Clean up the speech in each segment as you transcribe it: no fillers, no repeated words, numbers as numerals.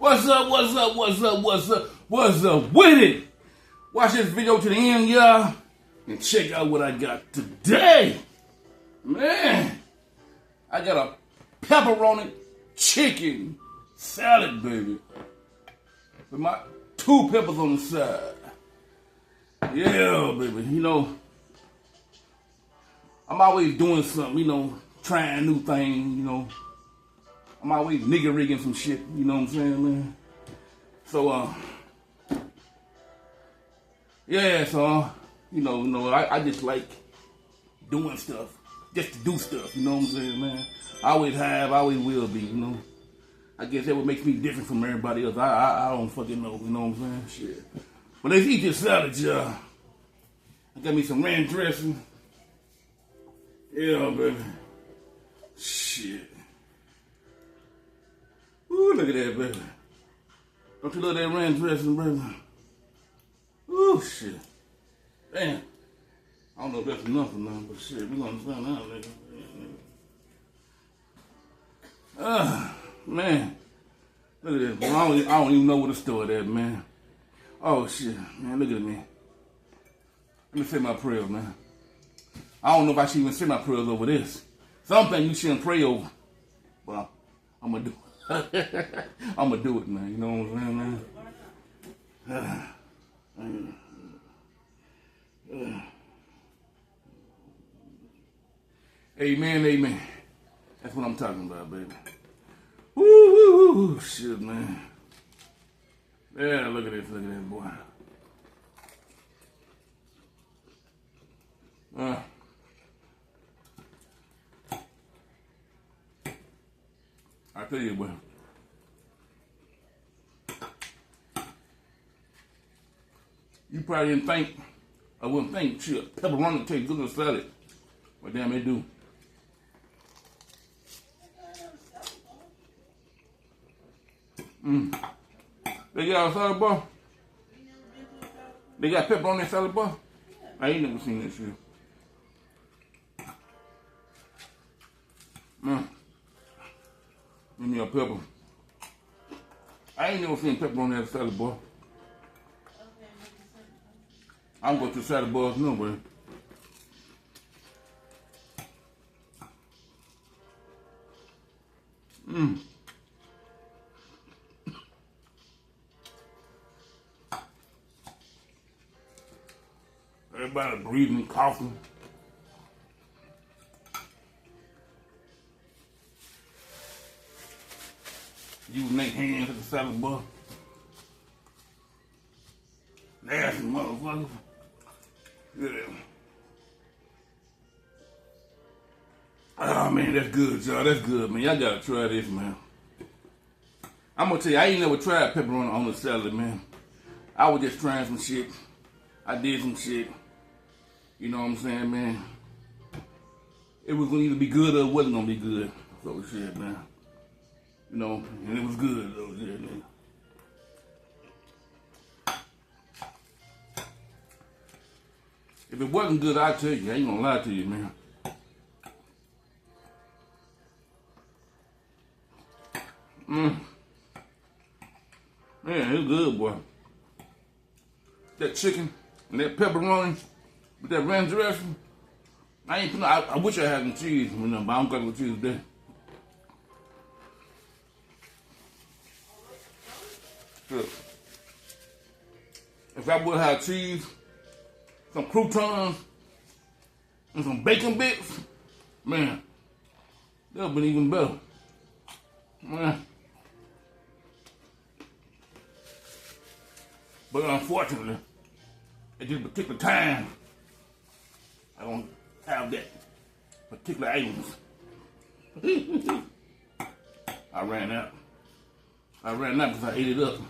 What's up, what's up, what's up, what's up, what's up with it? Watch this video to the end, y'all, and check out what I got today. Man, I got a pepperoni chicken salad, baby, with my 2 peppers on the side. Yeah, baby, you know, I'm always doing something, you know, trying new things, you know. I'm always nigga rigging some shit, you know what I'm saying, man? So, yeah, so, you know, I just like doing stuff, just to do stuff, you know what I'm saying, man? I always have, I always will be, you know? I guess that what makes me different from everybody else. I don't fucking know, you know what I'm saying? Shit. But let's eat this salad, y'all. I got me some ranch dressing. Yeah, baby. Shit. Ooh, look at that, baby. Don't you love that ranch dressing, baby? Ooh, shit. Damn. I don't know if that's enough or not, but shit, we gonna find out, nigga. Man. Look at this. I don't even know where to store that, man. Oh, shit. Man, look at me. Let me say my prayers, man. I don't know if I should even say my prayers over this. Something you shouldn't pray over. But I'm gonna do it. I'm gonna do it, man. You know what I'm saying, man? Amen, amen. That's what I'm talking about, baby. Woo, shit, man. Yeah, look at this, boy. I tell you what. You probably didn't think, I wouldn't think, shit, pepperoni tastes good in salad. But damn, it do. They got a salad bar? They got pepperoni salad bar? I ain't never seen that shit. Give me a pepper. I ain't never seen pepperoni at a salad bar. I'm going to salad bars no way. Everybody breathing, coughing. Using their hands at the salad bar. Nasty motherfuckers. Yeah. Oh man, that's good, y'all. That's good, man. Y'all gotta try this, man. I'm gonna tell you, I ain't never tried pepperoni on the salad, man. I was just trying some shit. I did some shit. You know what I'm saying, man? It was gonna either be good or it wasn't gonna be good. So shit, man. You know, and it was good though, yeah, man. If it wasn't good, I'll tell you. I ain't gonna lie to you, man. Man, it's good, boy. That chicken and that pepperoni with that ranch dressing. I wish I had some cheese, you know, but I don't got no cheese today. Look. If I would have cheese, some croutons, and some bacon bits, man, that would have been even better. Man. But unfortunately, at this particular time, I don't have that particular items. I ran out. I ran out because I ate it up.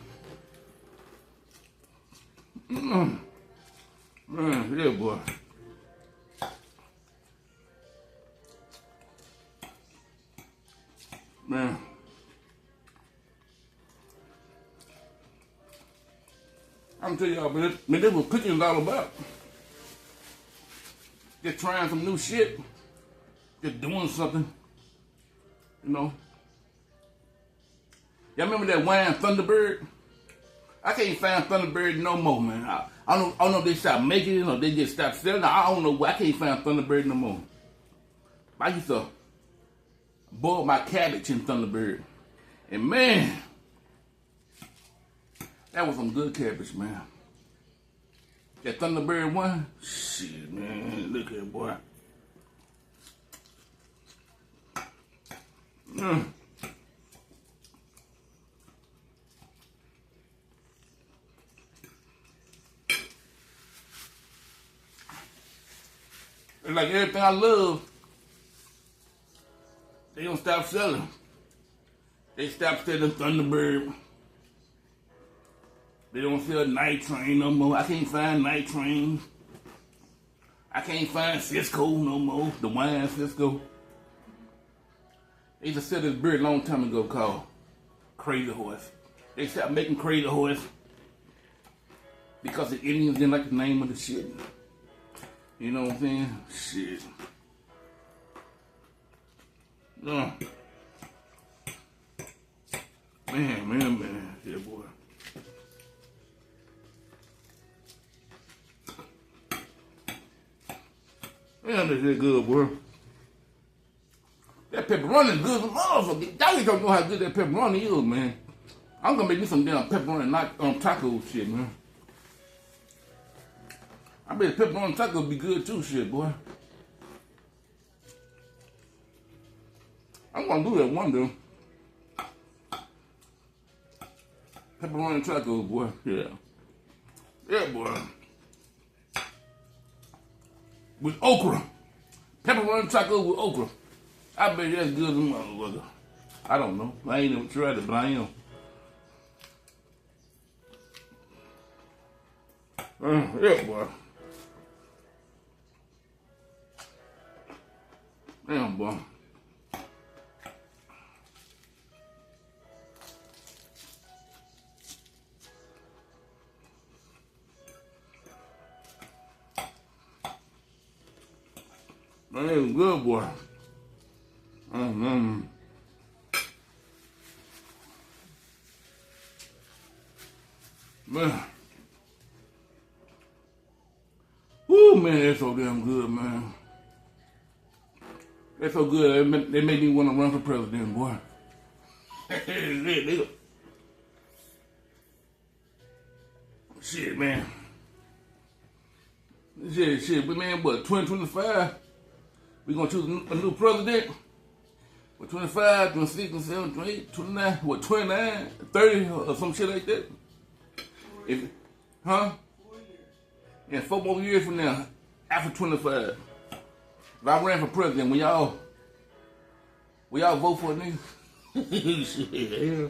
Man, yeah, boy. Man. I'm telling y'all, man, this what cooking is all about. Just trying some new shit. Just doing something. You know. Y'all remember that wine Thunderbird? I can't find Thunderbird no more, man. I don't know if they stopped making it or they just stopped selling it. I don't know. I can't find Thunderbird no more. I used to boil my cabbage in Thunderbird. And man, that was some good cabbage, man. That Thunderbird one, shit, man, look at it, boy. It's like everything I love, they don't stop selling. They stopped selling Thunderbird. They don't sell Night Train no more. I can't find Night Train. I can't find Cisco no more. The wine Cisco. They used to sell this beer a long time ago called Crazy Horse. They stopped making Crazy Horse because the Indians didn't like the name of the shit. You know what I'm saying? Shit. Man. Yeah, boy. Man, this is good, boy. That pepperoni is good as a motherfucker. Y'all don't know how good that pepperoni is, man. I'm gonna make me some damn pepperoni not taco shit, man. I bet pepperoni tacos be good too, shit, boy. I'm gonna do that one day. Pepperoni tacos, boy. Yeah. Yeah, boy. With okra. Pepperoni tacos with okra. I bet that's good as a motherfucker. I don't know. I ain't even tried it, but I am. Yeah, boy. Damn, boy. Man, it was good, boy. Man. Woo, man, that's so damn good, man. That's so good. They made me want to run for president, boy. Shit, man. Shit, but man, what, 2025? We gonna choose a new president? What, 25, 26, 27, 28, 29, what, 29, 30, or some shit like that? If, huh? 4 years. Yeah, 4 more years from now, after 25. If I ran for president, will y'all vote for a nigga? Shit, yeah.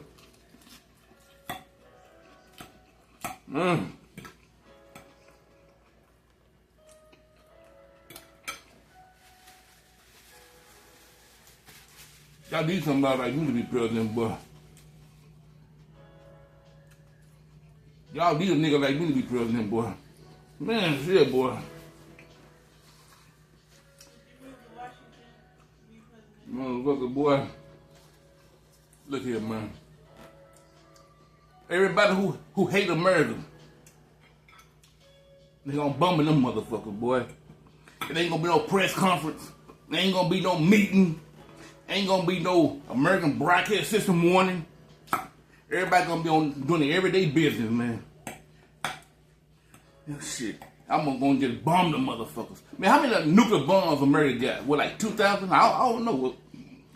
Y'all need somebody like me to be president, boy. Y'all need a nigga like me to be president, boy. Man, shit, boy. Motherfucker, boy. Look here, man. Everybody who hate America, they gonna bum in them motherfuckers, boy. It ain't gonna be no press conference. There ain't gonna be no meeting. Ain't gonna be no American broadcast system warning. Everybody gonna be doing their everyday business, man. Shit. I'm gonna just bomb the motherfuckers. Man, how many nuclear bombs America got? What, like 2,000? I don't know.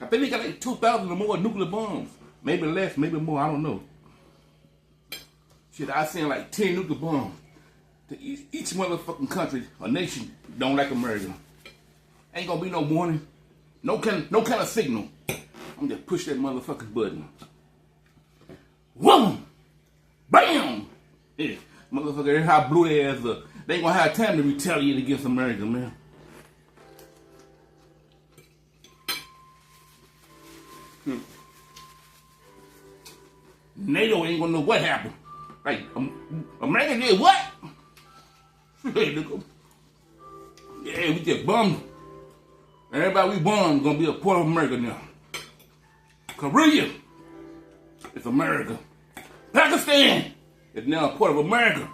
I think they got like 2,000 or more nuclear bombs. Maybe less, maybe more, I don't know. Shit, I seen like 10 nuclear bombs. To each motherfucking country, a nation, don't like America. Ain't gonna be no warning. No kind of signal. I'm just push that motherfucking button. Whoa! Bam! Yeah. Motherfucker, how blew their ass up. They ain't gonna have time to retaliate against America, man. NATO ain't gonna know what happened. Like, America did what? Yeah, we just bombed. Everybody we bombed gonna be a part of America now. Korea. It's America. Pakistan is now a part of America.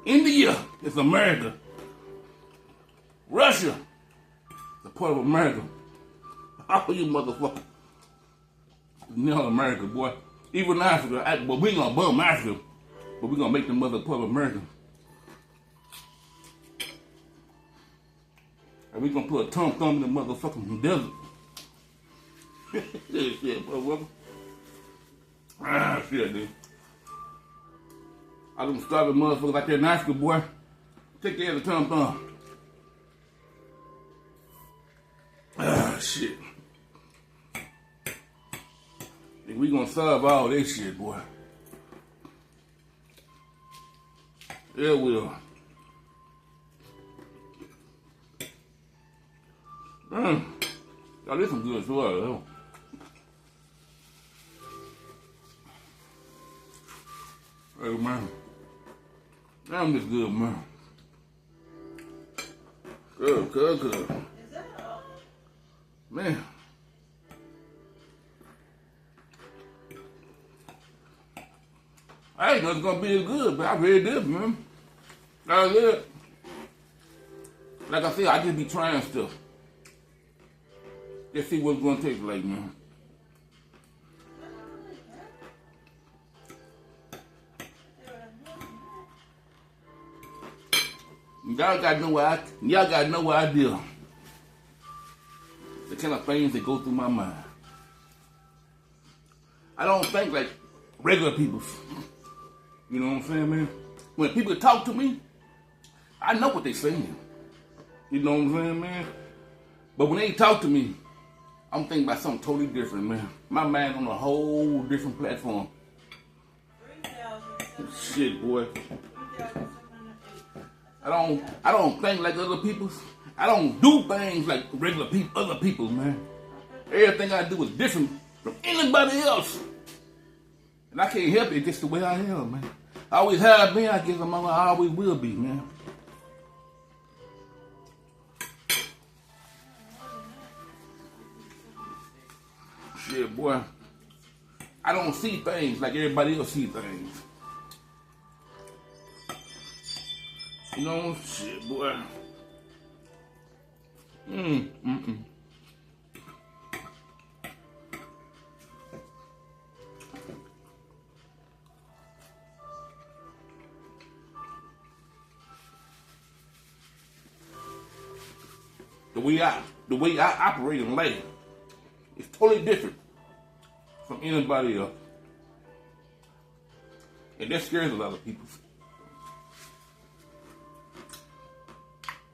India is America. Russia is a part of America. All you motherfuckers is now America, boy. Even Africa, but we gonna bum Africa, but we gonna make the mother part of America. And we gonna put a thumb in the motherfucking desert. Shit, motherfucker. Ah, shit, dude. I done starving motherfuckers like that in Africa, boy. Take care of the thumb. Ah, shit. And we gonna solve all this shit, boy. Yeah, we will. Y'all, this some good soil, though. Hey, man. Damn, this good, man. Good. Is that all? Man. I ain't know it's gonna be as good, but I really did, man. That's it. Like I said, I just be trying stuff. Just see what it's gonna taste like, man. Y'all got no idea the kind of things that go through my mind. I don't think like regular people. You know what I'm saying, man? When people talk to me, I know what they're saying. You know what I'm saying, man? But when they talk to me, I'm thinking about something totally different, man. My mind's on a whole different platform. 3,000. Shit, boy. 3,708. I don't think like other people. I don't do things like regular people, other people, man. Everything I do is different from anybody else. And I can't help it, it's just the way I am, man. I always have been, I guess I always will be, man. Shit, boy. I don't see things like everybody else see things. You know, shit, boy. The way I operate in life is totally different from anybody else. And that scares a lot of people.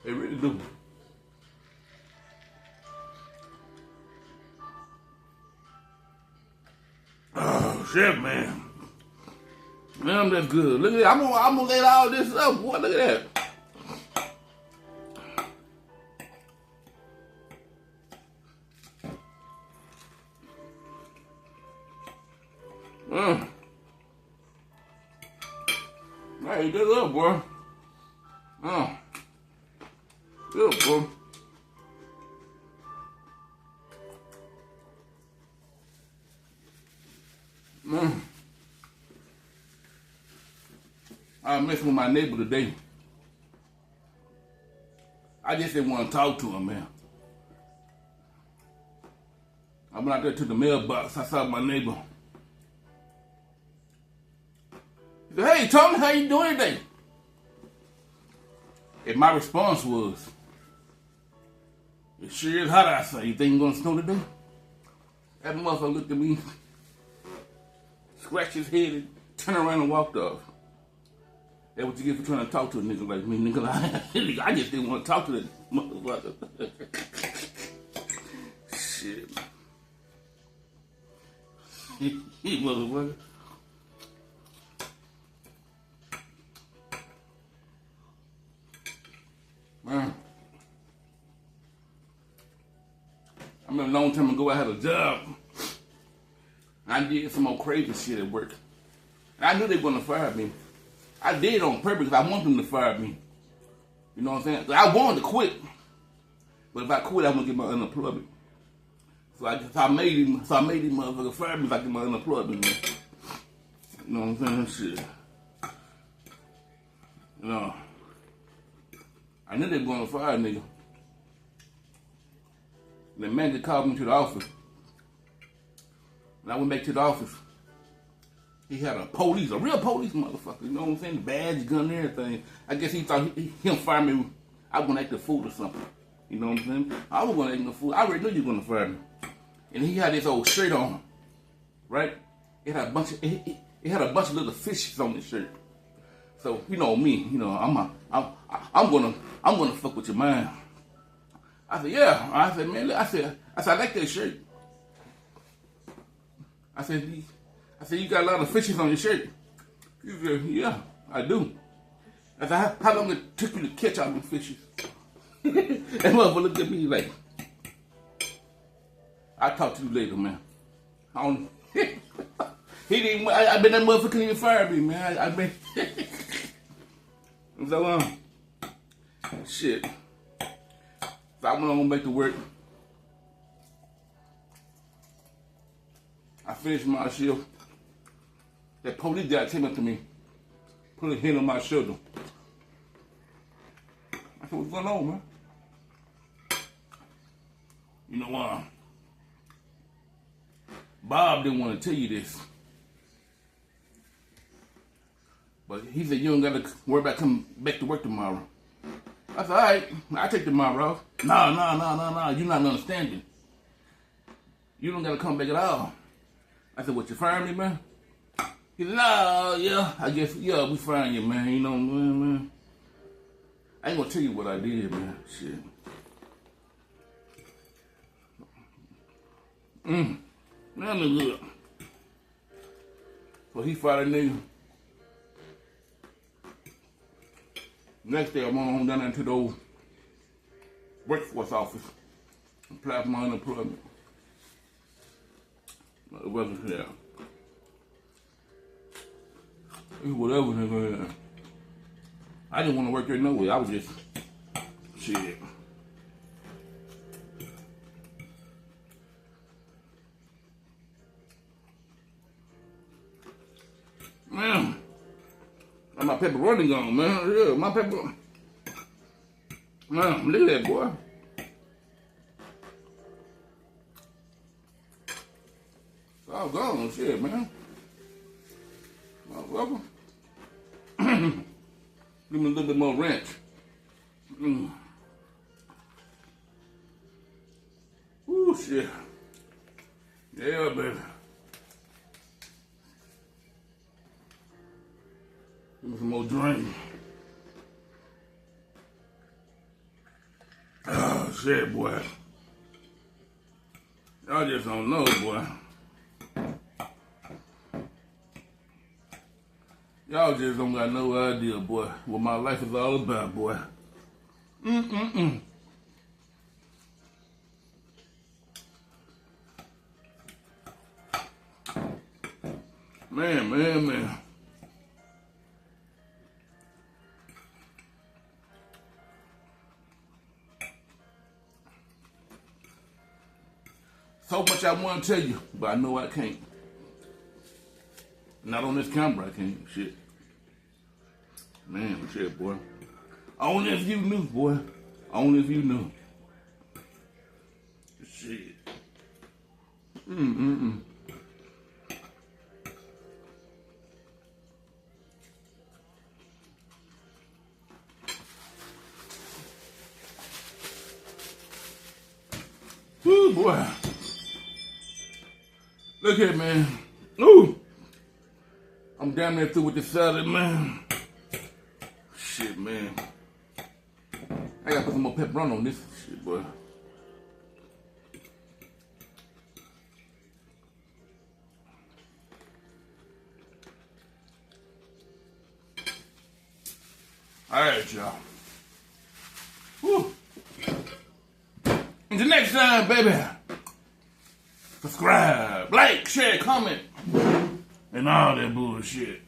They really do. Oh shit, man. Man, that's good. Look at that. I'm gonna let all this up, boy. Look at that. Hey, good up, boy. Good, boy. I was messing with my neighbor today. I just didn't want to talk to him, man. I went out there to the mailbox. I saw my neighbor. He said, "Hey, Tony, how you doing today?" And my response was, "It sure is hot outside. You think it's gonna snow today?" That motherfucker looked at me, scratched his head, and turned around and walked off. That's what you get for trying to talk to a nigga like me, nigga. I just didn't want to talk to that motherfucker. Shit. He motherfucker. Man. I remember a long time ago I had a job. I did some more crazy shit at work. And I knew they were gonna fire me. I did it on purpose because I want them to fire me. You know what I'm saying? I wanted to quit. But if I quit, I'm gonna get my unemployment. So I made him motherfucker fire me like my unemployment, man. You know what I'm saying? Shit. You know, I knew they were going to fire a nigga. The manager called me to the office. And I went back to the office. He had a real police motherfucker. You know what I'm saying? The badge, gun, and everything. I guess he thought he'll fire me. I was going to act a fool or something. You know what I'm saying? I was going to act a fool. I already knew you were going to fire me. And he had this old shirt on, right? It had a bunch of little fishes on his shirt. So you know me, you know I'm gonna fuck with your mind. I said, yeah. I said, man, I like that shirt. I said, you got a lot of fishes on your shirt. He said, yeah, I do. I said, how long it took you to catch all them fishes? And motherfucker looked at me like, I'll talk to you later, man. I don't. He didn't. I bet that motherfucker couldn't even fire me, man. I bet. So shit. So I went on back to work. I finished my shift. That police guy came up to me, put a hand on my shoulder. I said, what's going on, man? You know Bob didn't want to tell you this. But he said, you don't got to worry about coming back to work tomorrow. I said, all right, I'll take tomorrow off. No, you're not understanding. You don't got to come back at all. I said, what, you firing me, man? He said, no, yeah, I guess, yeah, we firing you, man. You know what I'm saying, man? I ain't going to tell you what I did, man. Shit. Man, I'm good. So he fired a nigga. Next day, I'm on down into the old workforce office. Apply for my unemployment. It wasn't there. It was whatever, nigga. I didn't want to work there no way. I was just shit. Man, my pepperoni gone, man. Yeah, my pepperoni. Man, look at that, boy. It's all gone, shit, man. Motherfucker. Give me a little bit more ranch. Ooh, shit. Yeah, baby. Give me some more drink. Oh, shit, boy. Y'all just don't know, boy. Y'all just don't got no idea, boy, what my life is all about, boy. Man. So much I want to tell you, but I know I can't. Not on this camera, I can't. Shit. Man, shit, boy. Only if you knew, boy. Only if you knew. Shit. Ooh, boy. Look here, man. Ooh. I'm down there through with the salad, man. Shit, man. I gotta put some more pepperoni on this shit, boy. Alright, y'all. Woo. Until next time, baby. Subscribe, like, share, comment, and all that bullshit.